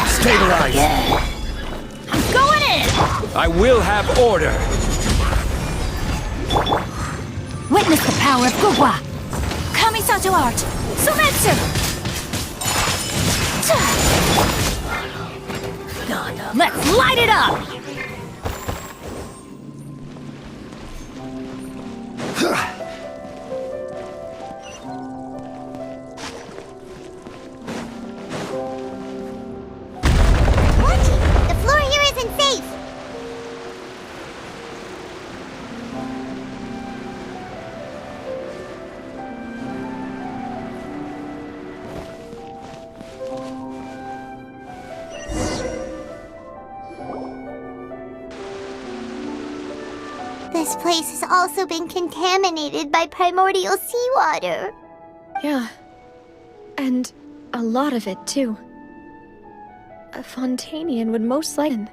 Stabilize! I'm going in! I will have order! Witness the power of Gugwa! Kamisato art! Sumetsu! Let's light it up! This place has also been contaminated by primordial seawater. Yeah. And a lot of it, too. A Fontanian would most likely...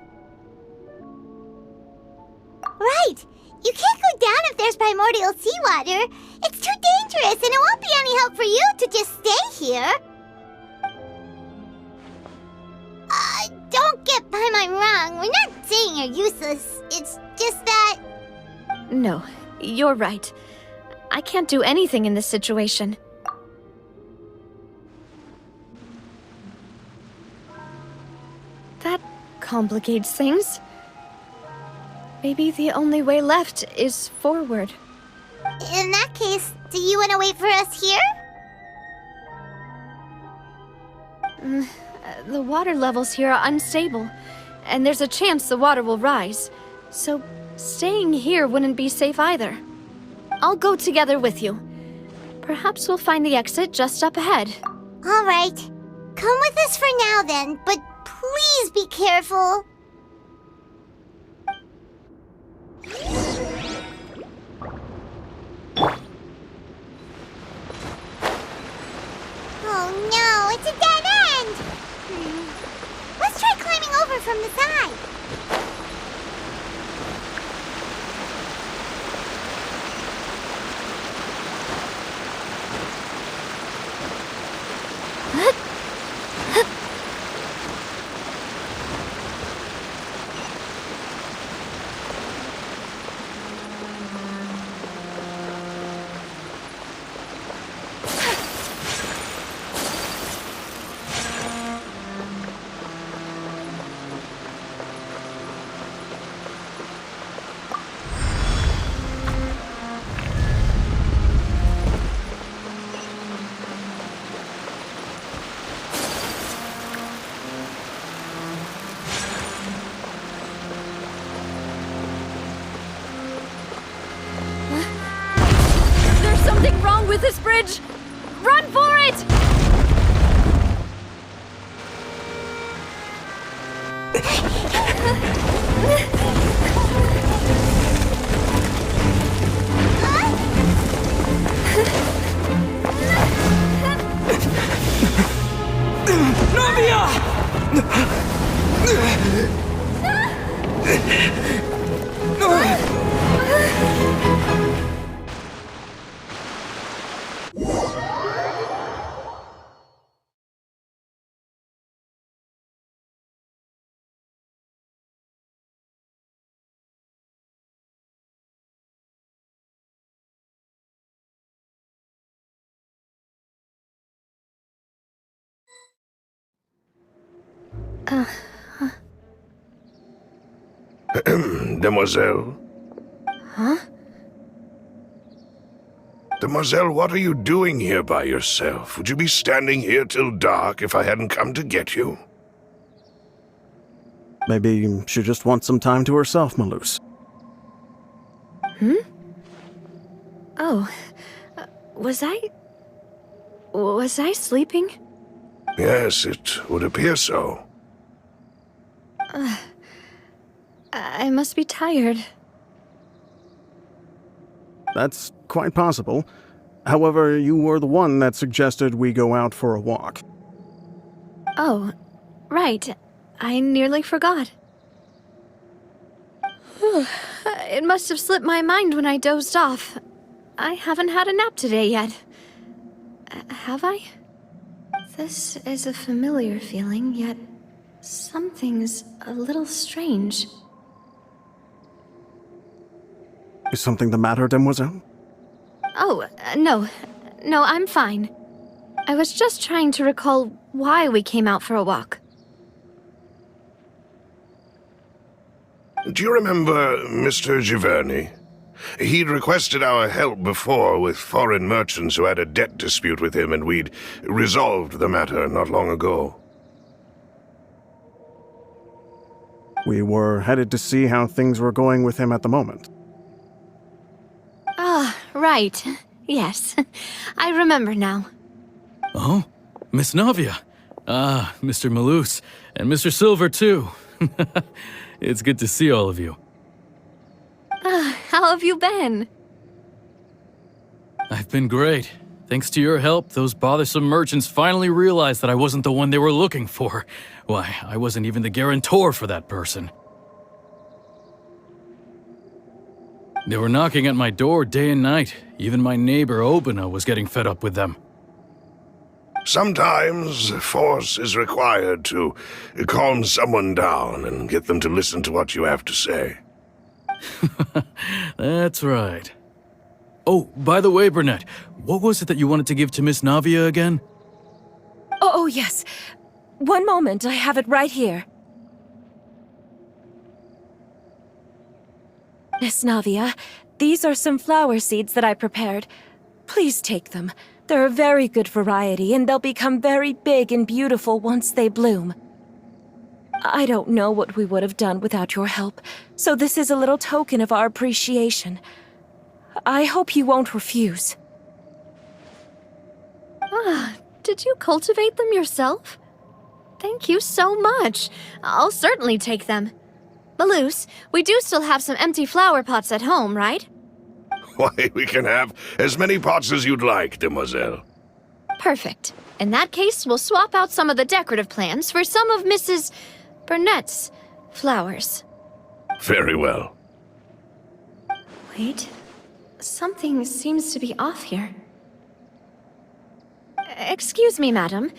Right! You can't go down if there's primordial seawater. It's too dangerous, and it won't be any help for you to just stay here. Don't get by my wrong. We're not saying you're useless. It's just that... No, you're right. I can't do anything in this situation. That complicates things. Maybe the only way left is forward. In that case, do you want to wait for us here? The water levels here are unstable, and there's a chance the water will rise. So, staying here wouldn't be safe either. I'll go together with you. Perhaps we'll find the exit just up ahead. All right. Come with us for now then, but please be careful. Oh no, it's a dead end! Let's try climbing over from the side. Something wrong with this bridge! Run for it! Navia! Demoiselle? Huh? Demoiselle, what are you doing here by yourself? Would you be standing here till dark if I hadn't come to get you? Maybe she just wants some time to herself, Meluce. Oh. Was I sleeping? Yes, it would appear so. I must be tired. That's quite possible. However, you were the one that suggested we go out for a walk. Oh, right. I nearly forgot. It must have slipped my mind when I dozed off. I haven't had a nap today yet. Have I? This is a familiar feeling, yet something's a little strange. Is something the matter, Demoiselle? Oh, no. No, I'm fine. I was just trying to recall why we came out for a walk. Do you remember Mr. Giverny? He'd requested our help before with foreign merchants who had a debt dispute with him, and we'd resolved the matter not long ago. We were headed to see how things were going with him at the moment. Ah, right. Yes. I remember now. Oh, Miss Navia. Ah, Mr. Meluce, and Mr. Silver, too. It's good to see all of you. How have you been? I've been great. Thanks to your help, those bothersome merchants finally realized that I wasn't the one they were looking for. Why, I wasn't even the guarantor for that person. They were knocking at my door day and night. Even my neighbor Obina was getting fed up with them. Sometimes force is required to calm someone down and get them to listen to what you have to say. That's right. Oh, by the way, Burnett, what was it that you wanted to give to Miss Navia again? Oh, yes. One moment, I have it right here. Miss Navia, these are some flower seeds that I prepared. Please take them. They're a very good variety, and they'll become very big and beautiful once they bloom. I don't know what we would have done without your help, so this is a little token of our appreciation. I hope you won't refuse. Ah, did you cultivate them yourself? Thank you so much. I'll certainly take them. Meluce, we do still have some empty flower pots at home, right? Why, we can have as many pots as you'd like, demoiselle. Perfect. In that case, we'll swap out some of the decorative plants for some of Mrs. Burnett's flowers. Very well. Wait. Something seems to be off here. Excuse me, madam.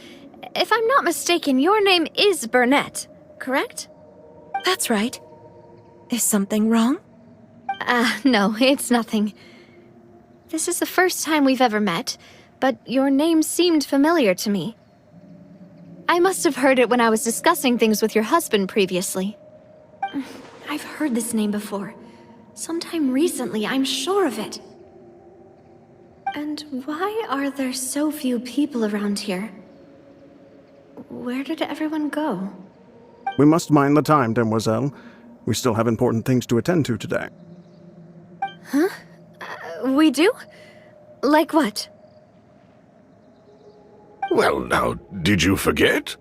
If I'm not mistaken, your name is Burnett, correct? That's right. Is something wrong? No, it's nothing. This is the first time we've ever met, but your name seemed familiar to me. I must have heard it when I was discussing things with your husband previously. I've heard this name before. Sometime recently, I'm sure of it. And why are there so few people around here? Where did everyone go? We must mind the time, demoiselle. We still have important things to attend to today. Huh? We do? Like what? Well, now, did you forget?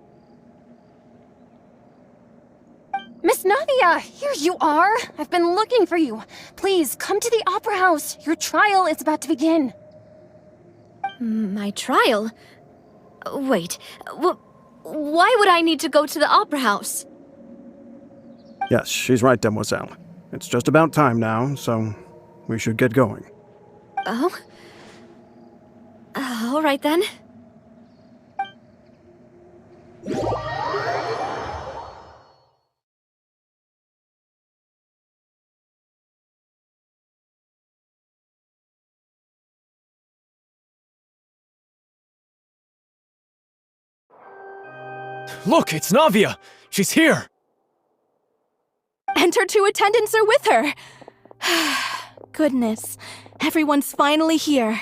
Miss Navia, here you are! I've been looking for you. Please, come to the Opera House. Your trial is about to begin. My trial? Wait, why would I need to go to the Opera House? Yes, she's right, demoiselle. It's just about time now, so we should get going. Oh? All right then. Look, it's Navia! She's here! And her two attendants are with her. Goodness, everyone's finally here.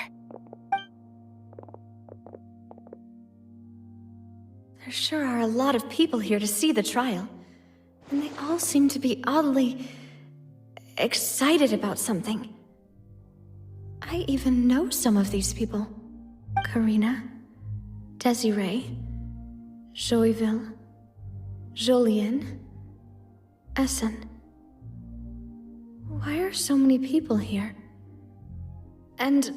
There sure are a lot of people here to see the trial. And they all seem to be oddly excited about something. I even know some of these people. Karina, Desiree, Joyville, Jolien, Essen. Why are so many people here? And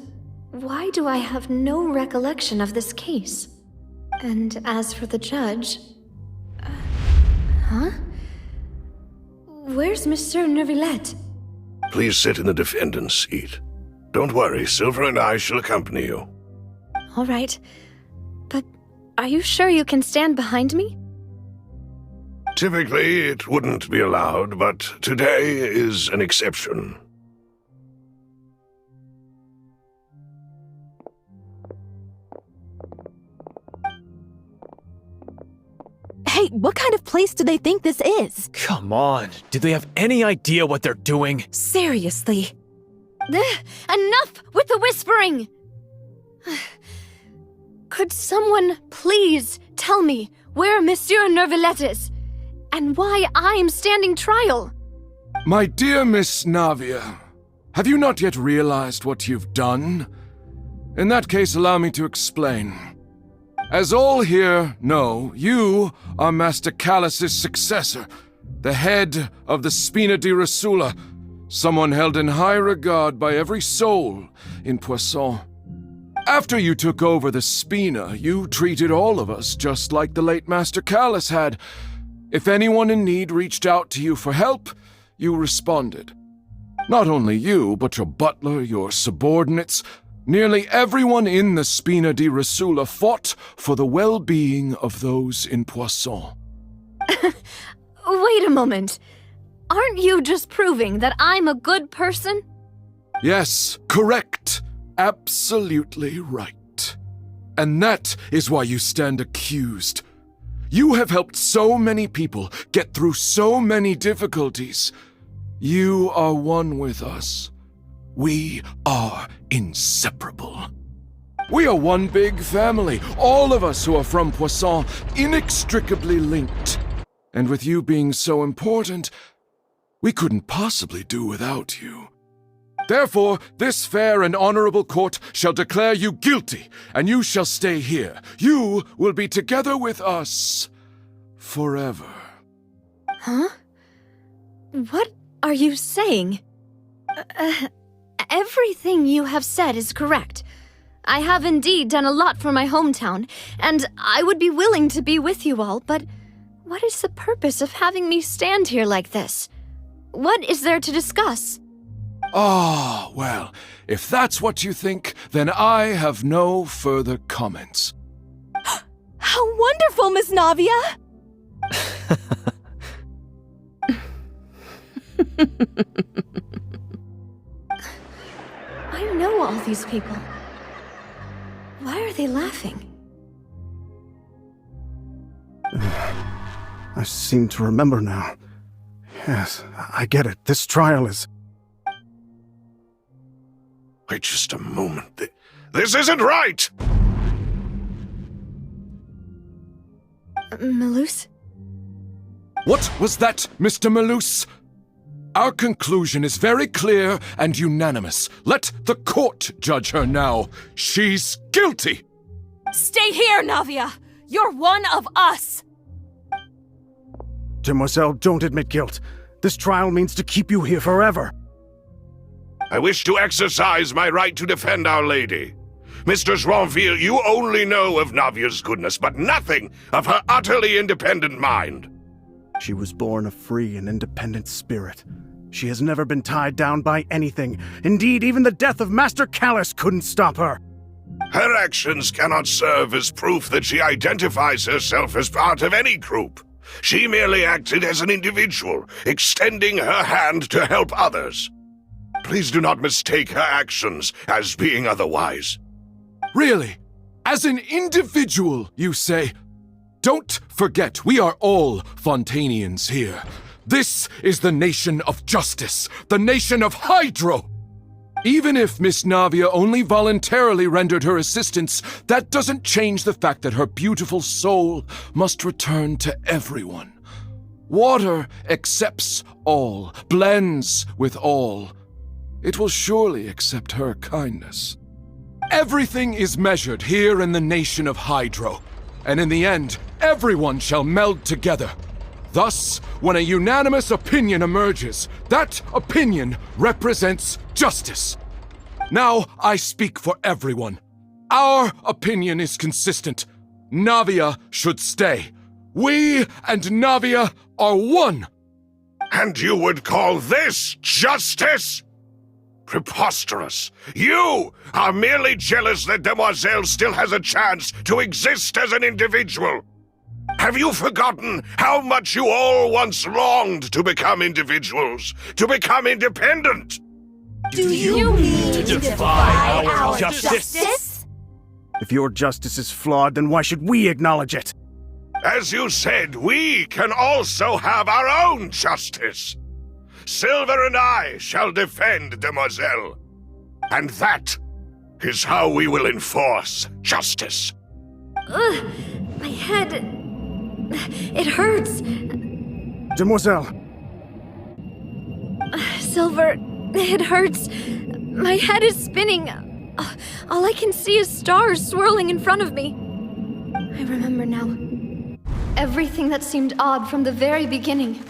why do I have no recollection of this case? And as for the judge... huh? Where's Monsieur Neuvillette? Please sit in the defendant's seat. Don't worry, Silver and I shall accompany you. All right. But Are you sure you can stand behind me? Typically, it wouldn't be allowed, but today is an exception. Hey, what kind of place do they think this is? Come on. Do they have any idea what they're doing? Seriously. Enough with the whispering! Could someone please tell me where Monsieur Nervalette is? And why I'm standing trial? My dear Miss Navia, have you not yet realized what you've done? In that case, allow me to explain. As all here know, you are Master Callus's successor, the head of the Spina di Rosula, someone held in high regard by every soul in Poisson. After you took over the Spina, you treated all of us just like the late Master Callus had. If anyone in need reached out to you for help, you responded. Not only you, but your butler, your subordinates, nearly everyone in the Spina di Rosula fought for the well-being of those in Poisson. Wait a moment. Aren't you just proving that I'm a good person? Yes, correct. Absolutely right. And that is why you stand accused. You have helped so many people get through so many difficulties. You are one with us. We are inseparable. We are one big family, all of us who are from Poisson, inextricably linked. And with you being so important, we couldn't possibly do without you. Therefore, this fair and honorable court shall declare you guilty, and you shall stay here. You will be together with us forever. Huh? What are you saying? Everything you have said is correct. I have indeed done a lot for my hometown, and I would be willing to be with you all, but what is the purpose of having me stand here like this? What is there to discuss? Ah, well, if that's what you think, then I have no further comments. How wonderful, Miss Navia! I know all these people. Why are they laughing? I seem to remember now. Yes, I get it. This trial is... Wait just a moment. This isn't right! Meluce? What was that, Mr. Meluce? Our conclusion is very clear and unanimous. Let the court judge her now. She's guilty! Stay here, Navia! You're one of us! Demoiselle, don't admit guilt. This trial means to keep you here forever. I wish to exercise my right to defend Our Lady. Mr. Joinville, you only know of Navia's goodness, but nothing of her utterly independent mind. She was born a free and independent spirit. She has never been tied down by anything. Indeed, even the death of Master Callus couldn't stop her. Her actions cannot serve as proof that she identifies herself as part of any group. She merely acted as an individual, extending her hand to help others. Please do not mistake her actions as being otherwise. Really? As an individual, you say? Don't forget, we are all Fontanians here. This is the nation of justice, the nation of Hydro! Even if Miss Navia only voluntarily rendered her assistance, that doesn't change the fact that her beautiful soul must return to everyone. Water accepts all, blends with all. It will surely accept her kindness. Everything is measured here in the nation of Hydro, and in the end, everyone shall meld together. Thus, when a unanimous opinion emerges, that opinion represents justice. Now I speak for everyone. Our opinion is consistent. Navia should stay. We and Navia are one. And you would call this justice? Preposterous! You are merely jealous that Demoiselle still has a chance to exist as an individual! Have you forgotten how much you all once longed to become individuals, to become independent? Do you mean to defy our justice? If your justice is flawed, then why should we acknowledge it? As you said, we can also have our own justice. Silver and I shall defend Demoiselle. And that is how we will enforce justice. Ugh, my head... It hurts. Demoiselle! Silver, it hurts. My head is spinning. All I can see is stars swirling in front of me. I remember now. Everything that seemed odd from the very beginning.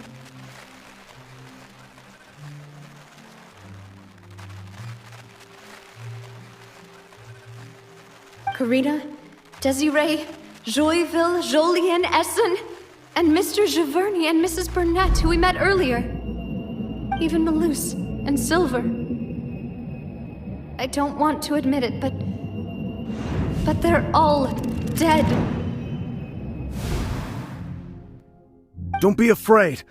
Karina, Desiree, Joyville, Jolien, Essen, and Mr. Giverny and Mrs. Burnett, who we met earlier. Even Meluce and Silver. I don't want to admit it, but they're all dead. Don't be afraid,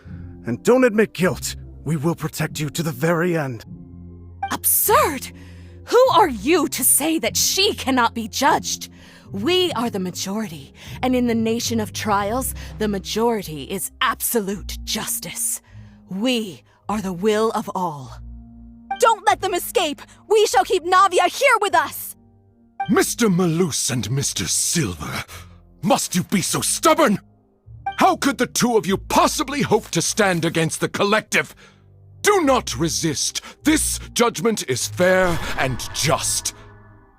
and don't admit guilt. We will protect you to the very end. Absurd! Who are you to say that she cannot be judged? We are the majority, and in the nation of trials, the majority is absolute justice. We are the will of all. Don't let them escape! We shall keep Navia here with us! Mr. Meluce and Mr. Silver, must you be so stubborn? How could the two of you possibly hope to stand against the collective? Do not resist. This judgment is fair and just.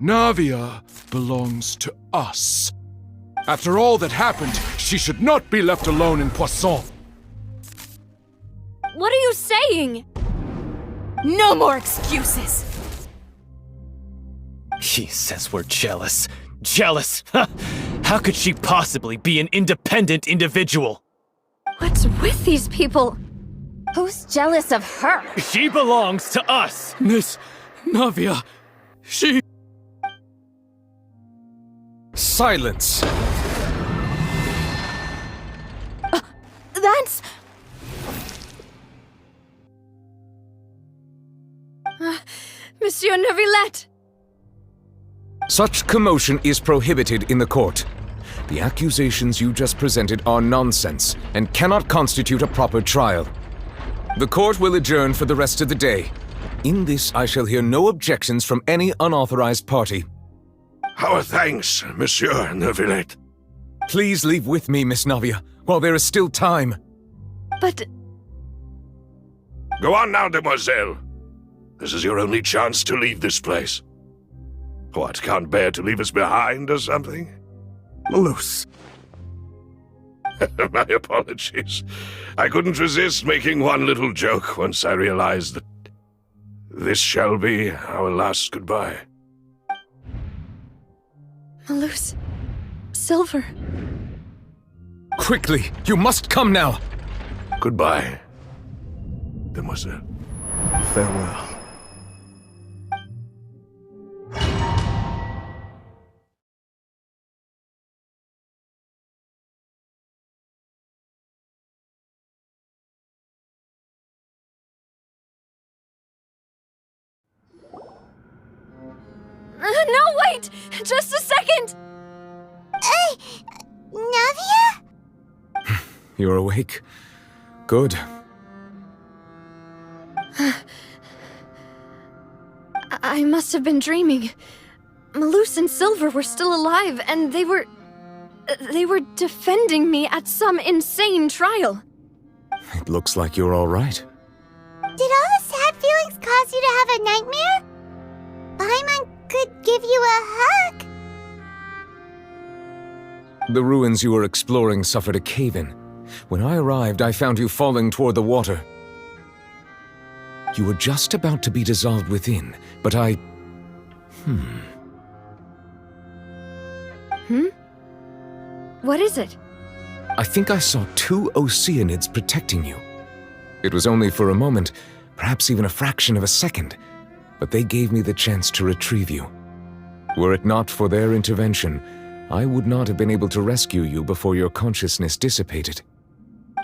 Navia belongs to us. After all that happened, she should not be left alone in Poisson. What are you saying? No more excuses! She says we're jealous. Jealous? How could she possibly be an independent individual? What's with these people? Who's jealous of her? She belongs to us! Miss Navia, she... Silence! That's... Monsieur Neuvillette! Such commotion is prohibited in the court. The accusations you just presented are nonsense and cannot constitute a proper trial. The court will adjourn for the rest of the day. In this, I shall hear no objections from any unauthorized party. Our thanks, Monsieur Neuvillette. Please leave with me, Miss Navia, while there is still time. But... Go on now, Demoiselle. This is your only chance to leave this place. What, can't bear to leave us behind or something? Meluce. My apologies. I couldn't resist making one little joke once I realized that this shall be our last goodbye. Meluce... Silver... Quickly, you must come now! Goodbye, Demoiselle. Farewell. No, wait! Just a second! Navia? You're awake? Good. I must have been dreaming. Meluce and Silver were still alive, and they were defending me at some insane trial. It looks like you're all right. Did all the sad feelings cause you to have a nightmare? Paimon could give you a hug. The ruins you were exploring suffered a cave-in. When I arrived, I found you falling toward the water. You were just about to be dissolved within, but I... What is it? I think I saw 2 Oceanids protecting you. It was only for a moment, perhaps even a fraction of a second. but they gave me the chance to retrieve you. Were it not for their intervention, I would not have been able to rescue you before your consciousness dissipated.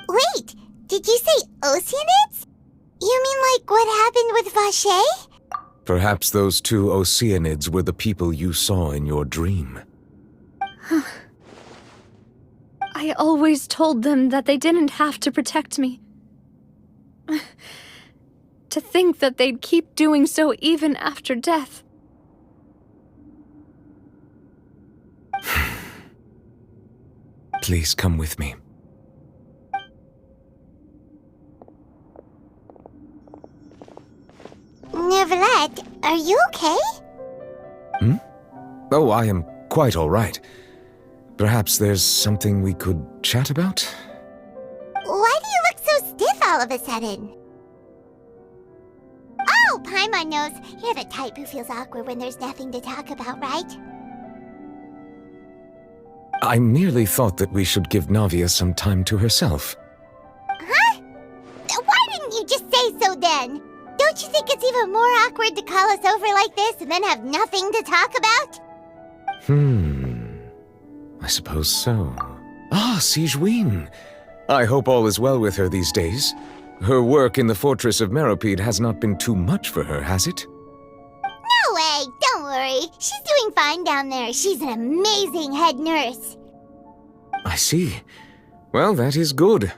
Wait, did you say Oceanids? You mean like what happened with Vache? Perhaps those two Oceanids were the people you saw in your dream. I always told them that they didn't have to protect me. To think that they'd keep doing so even after death. Please come with me. Neverlet, are you okay? Oh, I am quite all right. Perhaps there's something we could chat about? Why do you look so stiff all of a sudden? Oh, Paimon knows. You're the type who feels awkward when there's nothing to talk about, right? I merely thought that we should give Navia some time to herself. Huh? Why didn't you just say so then? Don't you think it's even more awkward to call us over like this and then have nothing to talk about? I suppose so. Ah, Sigewinne. I hope all is well with her these days. Her work in the fortress of Meropide has not been too much for her, has it? No way! Don't worry. She's doing fine down there. She's an amazing head nurse. I see. Well, that is good.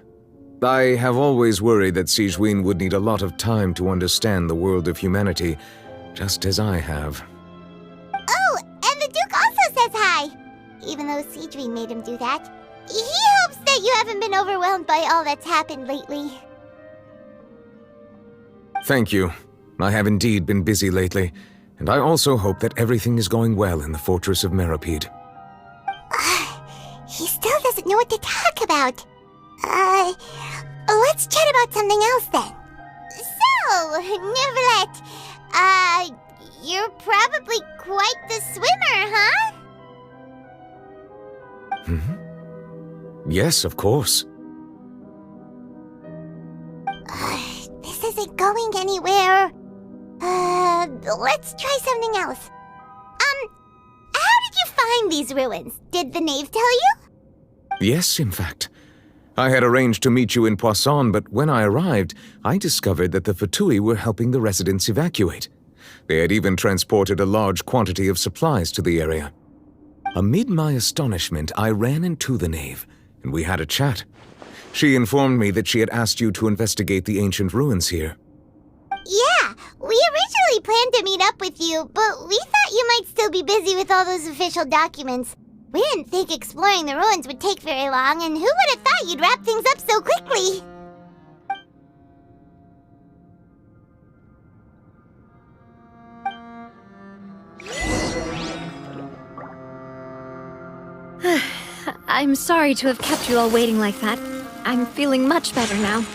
I have always worried that Sigewinne would need a lot of time to understand the world of humanity, just as I have. Oh, and the Duke also says hi! Even though Sigewinne made him do that. He hopes that you haven't been overwhelmed by all that's happened lately. Thank you. I have indeed been busy lately, and I also hope that everything is going well in the fortress of Meropide. He still doesn't know what to talk about. Let's chat about something else then. So, Neverlet, you're probably quite the swimmer, huh? Yes, of course. This isn't going anywhere. Let's try something else. How did you find these ruins? Did the knave tell you? Yes, in fact. I had arranged to meet you in Poisson, but when I arrived, I discovered that the Fatui were helping the residents evacuate. They had even transported a large quantity of supplies to the area. Amid my astonishment, I ran into the knave, and we had a chat. She informed me that she had asked you to investigate the ancient ruins here. Yeah, we originally planned to meet up with you, but we thought you might still be busy with all those official documents. We didn't think exploring the ruins would take very long, and who would have thought you'd wrap things up so quickly? I'm sorry to have kept you all waiting like that. I'm feeling much better now.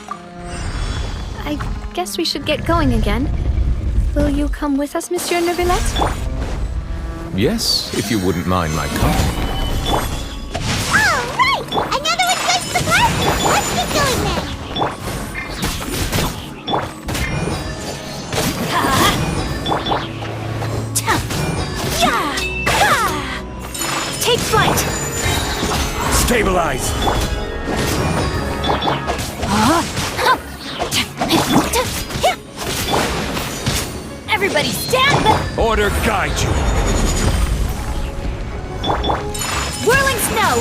I guess we should get going again. Will you come with us, Monsieur Neuvillette? Yes, if you wouldn't mind my company. All right! Another one joins the party! Let's get going then! Take flight! Stabilize! Everybody stand! Order guide you! Whirling snow!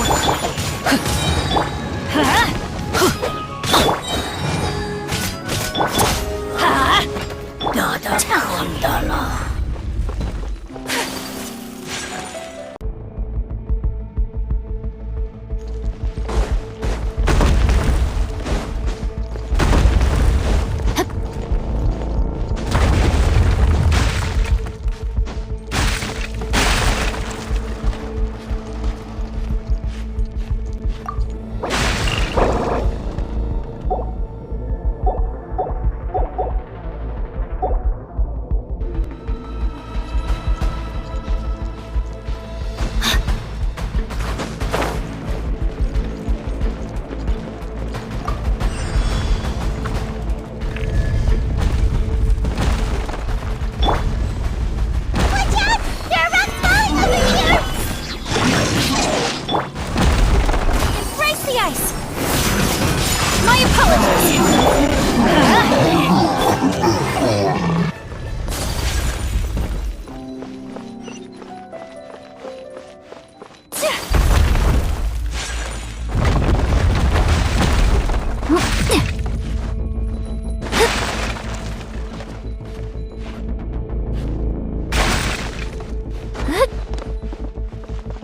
ice! My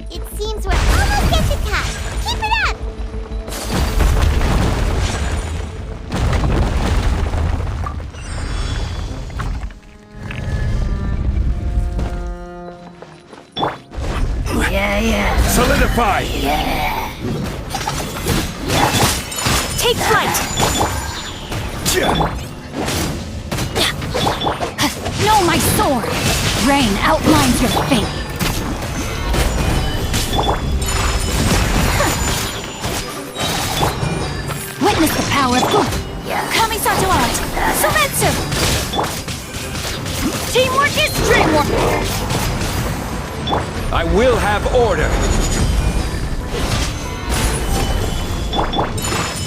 It seems we're almost at the top. Keep it up! Solidify! Take flight! Know my sword! Rain outlines your fate! Witness the power of good! Kamisato art! Sumetsu! Teamwork is dreamwork! I will have order!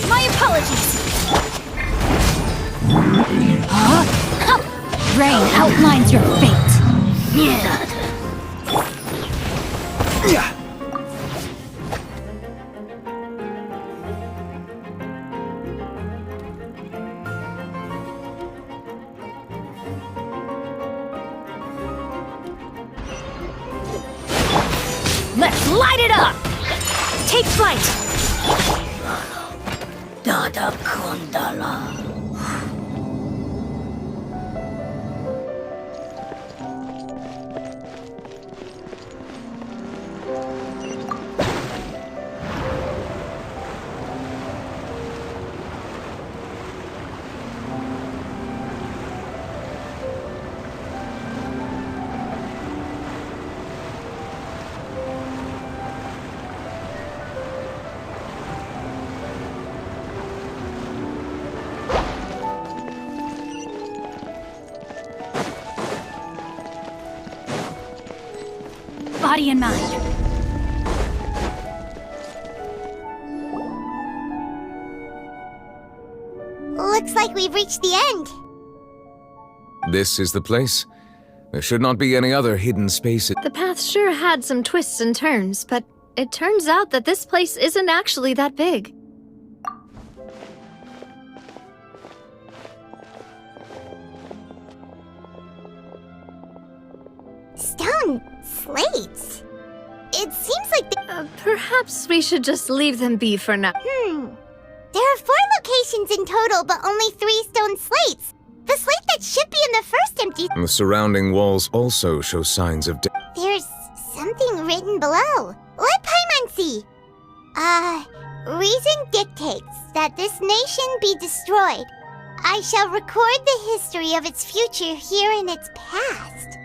My apologies! Huh? Rain outlines your fate! Let's light it up! Take flight! Dada Kundala. Body and mind. Looks like we've reached the end. This is the place. There should not be any other hidden spaces. The path sure had some twists and turns, but it turns out that this place isn't actually that big. Stone slates. It seems like Perhaps we should just leave them be for now. There are 4 locations in total, but only 3 stone slates. The slate that should be in the first empty... The surrounding walls also show signs of death. There's something written below. Let Paimon see. Reason dictates that this nation be destroyed. I shall record the history of its future here in its past.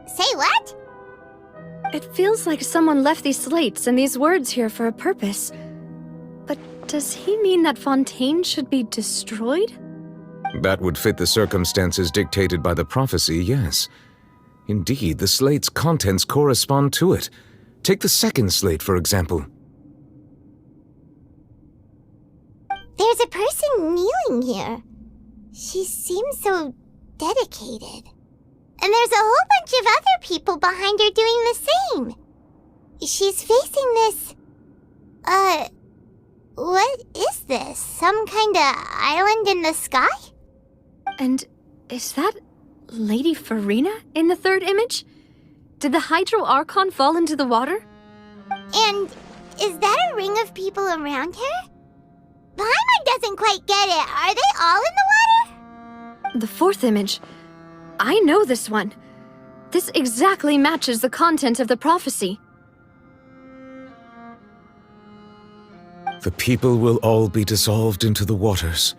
Say what? It feels like someone left these slates and these words here for a purpose. But does he mean that Fontaine should be destroyed? That would fit the circumstances dictated by the prophecy, yes. Indeed, the slate's contents correspond to it. Take the second slate, for example. There's a person kneeling here. She seems so dedicated. And there's a whole bunch of other people behind her doing the same. She's facing this... what is this? Some kind of island in the sky? And is that Lady Farina in the third image? Did the Hydro Archon fall into the water? And is that a ring of people around her? Paimon doesn't quite get it. Are they all in the water? The fourth image. I know this one. This exactly matches the content of the prophecy. The people will all be dissolved into the waters,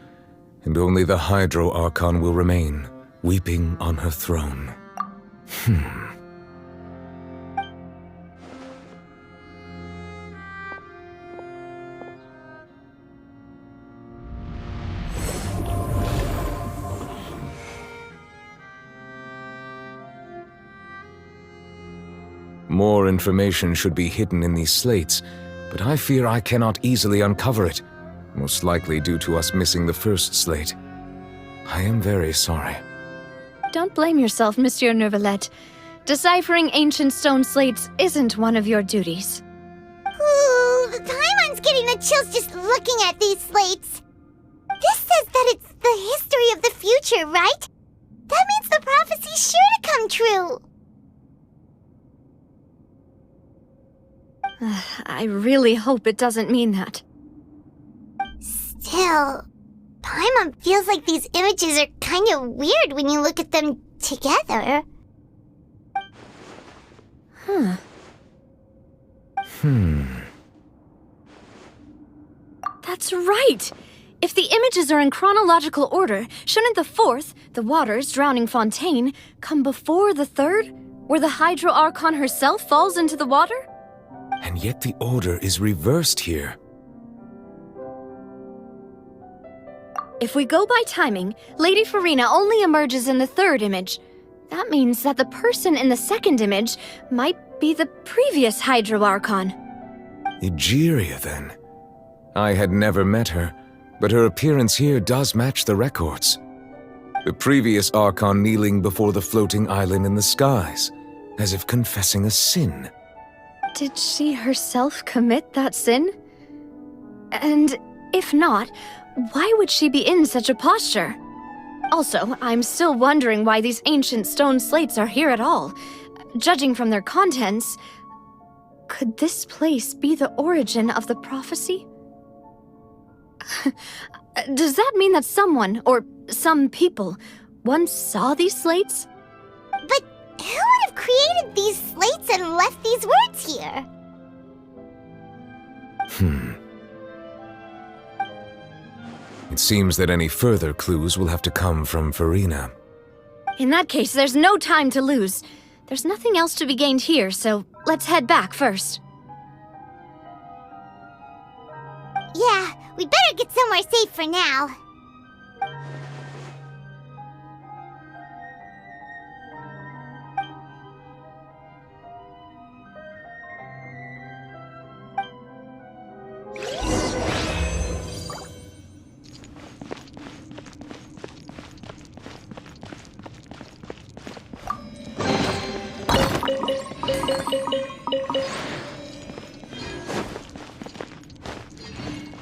and only the Hydro Archon will remain, weeping on her throne. More information should be hidden in these slates, but I fear I cannot easily uncover it, most likely due to us missing the first slate. I am very sorry. Don't blame yourself, Monsieur Neuvillette. Deciphering ancient stone slates isn't one of your duties. Ooh, Paimon's getting the chills just looking at these slates. This says that it's the history of the future, right? That means the prophecy's sure to come true. I really hope it doesn't mean that. Still, Paimon feels like these images are kind of weird when you look at them together. That's right! If the images are in chronological order, shouldn't the fourth, the waters drowning Fontaine, come before the third, where the Hydro Archon herself falls into the water? And yet the order is reversed here. If we go by timing, Lady Farina only emerges in the third image. That means that the person in the second image might be the previous Hydro Archon. Egeria, then. I had never met her, but her appearance here does match the records. The previous Archon kneeling before the floating island in the skies, as if confessing a sin. Did she herself commit that sin? And if not, why would she be in such a posture? Also, I'm still wondering why these ancient stone slates are here at all. Judging from their contents, could this place be the origin of the prophecy? Does that mean that someone, or some people, once saw these slates? But who would have created these slates and left these words here? It seems that any further clues will have to come from Farina. In that case, there's no time to lose. There's nothing else to be gained here, so let's head back first. Yeah, we better get somewhere safe for now.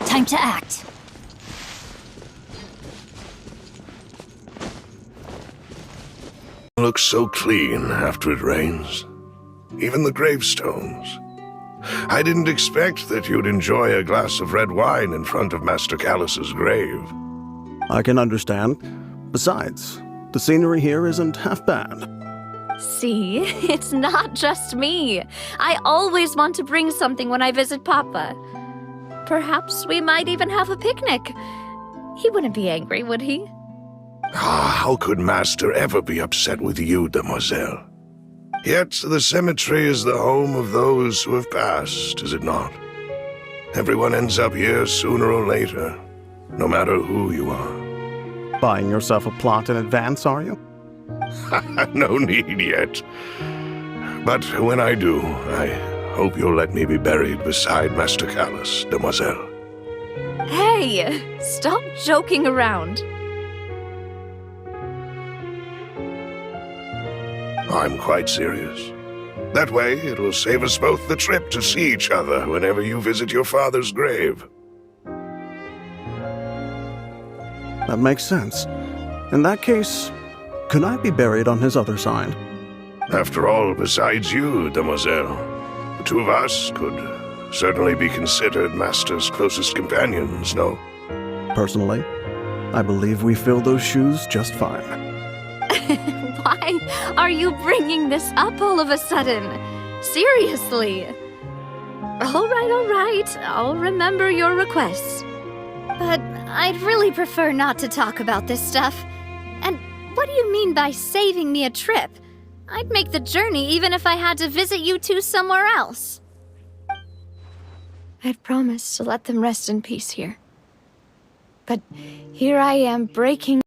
Time to act. Looks so clean after it rains. Even the gravestones. I didn't expect that you'd enjoy a glass of red wine in front of Master Callus's grave. I can understand. Besides, the scenery here isn't half bad. See, it's not just me. I always want to bring something when I visit Papa. Perhaps we might even have a picnic. He wouldn't be angry, would he? How could Master ever be upset with you, demoiselle? Yet the cemetery is the home of those who have passed, is it not? Everyone ends up here sooner or later, no matter who you are. Buying yourself a plot in advance, are you? No need yet. But when I do, I hope you'll let me be buried beside Master Callus, demoiselle. Hey, stop joking around. I'm quite serious. That way, it will save us both the trip to see each other whenever you visit your father's grave. That makes sense. In that case, could I be buried on his other side? After all, besides you, demoiselle, the two of us could certainly be considered Master's closest companions, no? Personally, I believe we fill those shoes just fine. Why are you bringing this up all of a sudden? Seriously. All right. I'll remember your requests. But I'd really prefer not to talk about this stuff. And what do you mean by saving me a trip? I'd make the journey even if I had to visit you two somewhere else. I'd promised to let them rest in peace here. But here I am breaking